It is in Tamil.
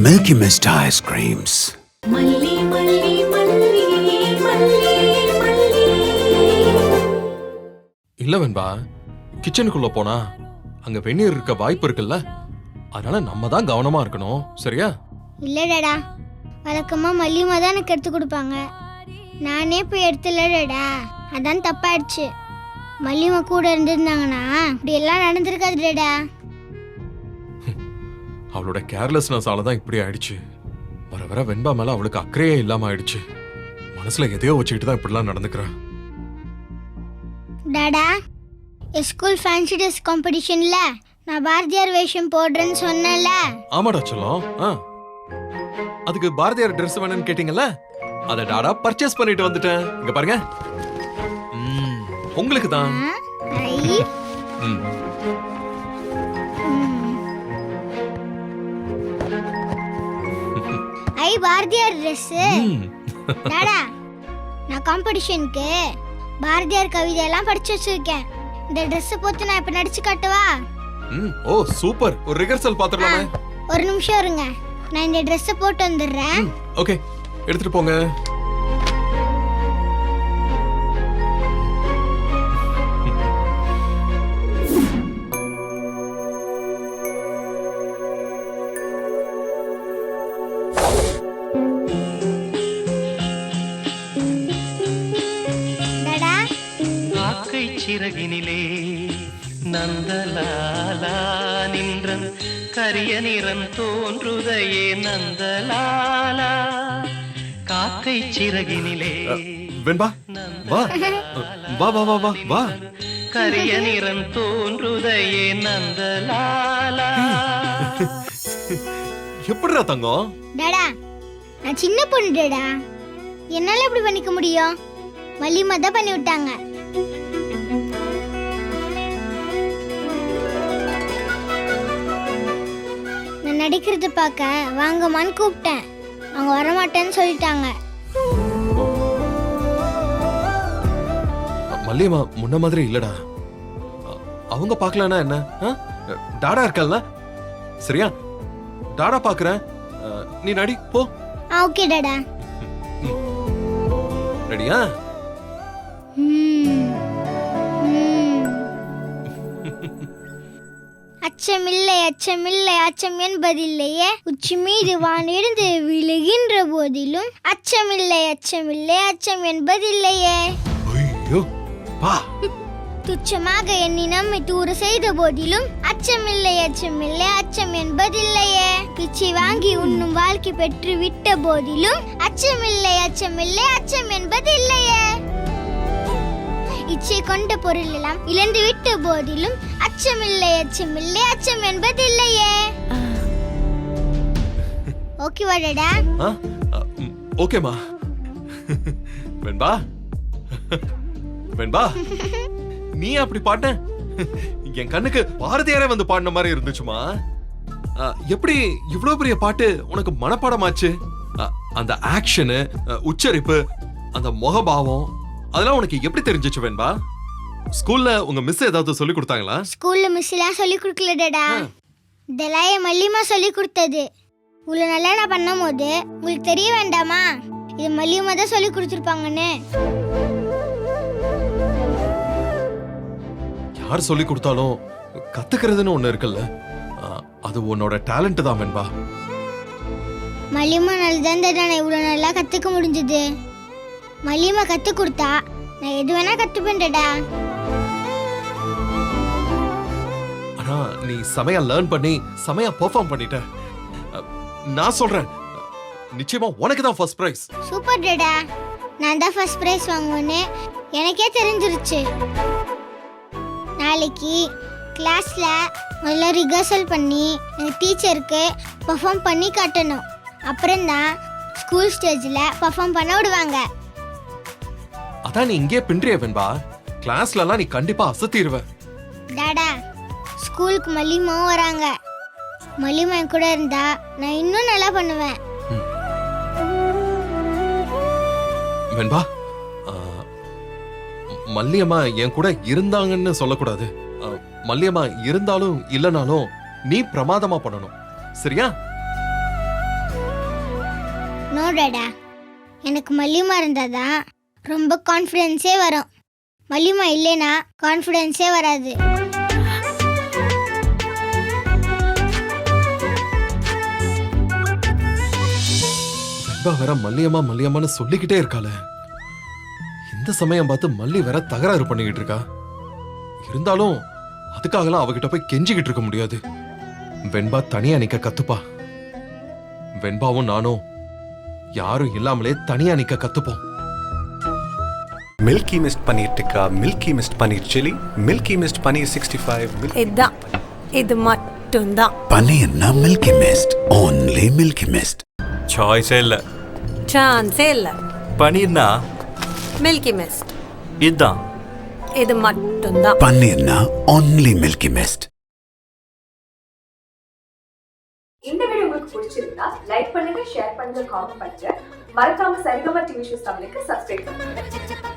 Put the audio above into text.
Milky Mist ice creams. மல்லி மல்லி மல்லி மல்லி மல்லி. இல்ல வெண்பா, கிச்சனுக்குள்ள போனா அங்க வெந்நீர் இருக்க வாய்ப்பு இருக்குல்ல, அதனால நம்ம தான் கவனமா இருக்கணும். சரியா? இல்லடா, வழக்கமா மல்லிமா தான் எனக்கு எடுத்து கொடுப்பாங்க. நானே போய் எடுத்துலடா, அதான் தப்பாயிடுச்சு. மல்லிமா கூட இருந்திருந்தாங்கன்னா இப்படி எல்லாம் நடந்திருக்காதுடா. அவளோட கேர்லெஸ்னஸால தான் இப்படி ஆயிடுச்சு. வர வர வெண்பா மேல அவளுக்கு அக்கறையே இல்லாம ஆயிடுச்சு. மனசுல எதையோ வச்சுக்கிட்டு தான் இப்படிலாம் நடந்துக்கிறா. டாடா, ஸ்கூல் ஃபேன்சி ட்ரெஸ் காம்படிஷன்ல நான் பாரதியார் வேஷம் போடுறேன்னு சொன்னேன்ல. ஆமாடா சொல்லும். அதுக்கு பாரதியார் ட்ரெஸ் வேணும்னு கேட்டீங்கல்ல, அத டாடா பர்ச்சேஸ் பண்ணிட்டு வந்துட்டேன். இங்க பாருங்க, உங்களுக்கு தான். ஐ பாரதியார் ட்ரெஸ். டாடா, நான் காம்படிஷனுக்கு பாரதியார் கவிதை எல்லாம் படிச்சு வச்சிருக்கேன். இந்த ட்ரெஸ் போட்டு நான் இப்ப நடிச்சு காட்டவா? ஓ சூப்பர். ஒரு ரிஹர்சல் பாத்துறலாமே. ஒரு நிமிஷம் இருங்க, நான் இந்த ட்ரெஸ் போட்டு வந்துடுறேன். ஓகே, எடுத்துட்டு போங்க. சிறகினிலே நந்தலாலா நின்றன் கரிய நிறம் தோன்றுதையே நந்தலாலா காக்கை சிறகினிலே வெண்பா வா வா வா வா வா வா கரிய நிறம் தோன்றுதையே நந்தலாலா. எப்படிடா தங்கம்? டாடா, நான் சின்ன பொண்ணு டாடா, என்னால எப்படி பண்ணிக்க முடியும்? மல்லிமா தான் பண்ணி விட்டாங்க. நான் நடிக்கிறது பார்க்க வாங்கம்மான்னு கூப்பிட்டேன். அவங்க வரமாட்டேன்னு சொல்லிட்டாங்க. மல்லியம்மா முன்ன மாதிரி இல்லடா. அவங்க பார்க்கலன்னா என்ன? டாடா இருக்கல்ல, சரியா? டாடா பாக்குறேன், நீ நடி போ. ஓகே டாடா. ரெடியா? அச்சமில்லை அச்சமில்லை அச்சம் என்பதில்லையே, உச்சி மீது வானிருந்து விழுகின்ற போதிலும் அச்சமில்லை அச்சமில்லை அச்சம் என்பதில்லையே. ஐயோ பா. துச்சமாக எண்ணி நம்மை தூர செய்த போதிலும் அச்சமில்லை அச்சமில்லை அச்சம் என்பதில்லையே. பிச்சை வாங்கி உண்ணும் வாழ்க்கை பெற்று விட்ட போதிலும் அச்சமில்லை அச்சமில்லை அச்சம் என்பதில்லையே. இச்சை கொண்ட பொருள் எல்லாம் இழந்து விட்ட போதிலும் அச்சமில்லை அச்சமில்லை அச்சம் என்பதில்லையே. ஓகேவா டாடா? ஓகேமா. வெண்பா வெண்பா, நீ அப்படி பாட்ட என் கண்ணுக்கு பாரதியாரே வந்து பாடின மாதிரி இருந்துச்சுமா. எப்படி இவ்வளவு பெரிய பாட்டு உனக்கு மனப்பாடமாச்சு? அந்த ஆக்ஷனு, உச்சரிப்பு, அந்த முகபாவம், அதெல்லாம் உனக்கு எப்படி தெரிஞ்சிச்சு வெண்பா? ஸ்கூல்ல உங்க மிஸ் ஏதாவது சொல்லி கொடுத்தாங்களா? ஸ்கூல்ல மிஸ் எல்லாம் சொல்லி கொடுக்கல டாடா, இதெல்லாம் என் மல்லிமா சொல்லி கொடுத்தது. இவ்வளவு நல்லா நான் பண்ணும் போது உங்களுக்கு தெரிய வேண்டாமா இது மல்லிமா தான் சொல்லி கொடுத்துருப்பாங்கன்னு? யார் சொல்லி கொடுத்தாலும் கத்துக்கிறதுன்னு ஒண்ணு இருக்குல்ல, அது உன்னோட டேலண்ட் தான் வெண்பா. மல்லிமா நல்லதான் நான் இவ்வளவு நல்லா கத்துக்க முடிஞ்சது. மல்லிமா கத்து கொடுத்தா நான் எது வேணா கத்துப்பேன்டா. ஆனா நீ செமையா லேர்ன் பண்ணி செமையா பெர்ஃபார்ம் பண்ணிட்ட. நான் சொல்றேன், நிச்சயமா உனக்கு தான் ஃபர்ஸ்ட் பிரைஸ். சூப்பர் டேடா, நான் தான் ஃபர்ஸ்ட் பிரைஸ் வாங்குவேன்னு எனக்கே தெரிஞ்சிருச்சு. நாளைக்கு கிளாஸ்ல முதல்ல ரிஹர்சல் பண்ணி எங்கள் டீச்சருக்கு பெர்ஃபார்ம் பண்ணி காட்டணும். அப்புறம் தான் ஸ்கூல் ஸ்டேஜில் பெர்ஃபார்ம் பண்ண விடுவாங்க. அதான் நீ இங்கே பின்றிய வெண்பா, கிளாஸ்ல எல்லாம் நீ கண்டிப்பா அசத்திடுவ. டாடா, ஸ்கூலுக்கு மல்லிமாவும் வராங்க. மல்லிமா என் கூட இருந்தா நான் இன்னும் நல்லா பண்ணுவேன். வெண்பா, மல்லியம்மா என் கூட இருந்தாங்கன்னு சொல்லக்கூடாது. மல்லியம்மா இருந்தாலும் இல்லனாலும் நீ பிரமாதமா பண்ணணும், சரியா? டாடா, எனக்கு மல்லிமா இருந்தாதான் ரொம்ப கான்ஃபிடென்ஸே வரும். மல்லிமா இல்லைனா கான்ஃபிடென்ஸே வராது. வேற மல்லியம்மா மல்லியம்மான்னு சொல்லிக்கிட்டே இருக்காளே. இந்த சமயம் பார்த்து மல்லி வேற தகராறு பண்ணிக்கிட்டு இருக்கா. இருந்தாலும் அதுக்காகலாம் அவகிட்ட போய் கெஞ்சிக்கிட்டு இருக்க முடியாது. வெண்பா தனியா நிக்க கத்துப்பா. வெண்பாவும் நானும் யாரும் இல்லாமலே தனியா நிக்க கத்துப்போம். Milky mist paneer tikka, milky mist paneer chilli, milky mist paneer 65. இதுதான், இது மட்டும்தான். பன்னீர்னா milky mist, only milky mist. சாய்ஸே இல்ல, சான்ஸே இல்ல. பன்னீர்னா மில்கி மிஸ்ட், இதுதான். இது மட்டும்தான். பன்னீர்னா only மில்கி மிஸ்ட். இந்த வீடியோ உங்களுக்கு பிடிச்சிருந்தா லைக் பண்ணுங்க, ஷேர் பண்ணுங்க, காமெண்ட் பண்ணுங்க. மறக்காம சரிகமா டிவி ஷோஸ் தமிழுக்கு சப்ஸ்கிரைப் பண்ணுங்க.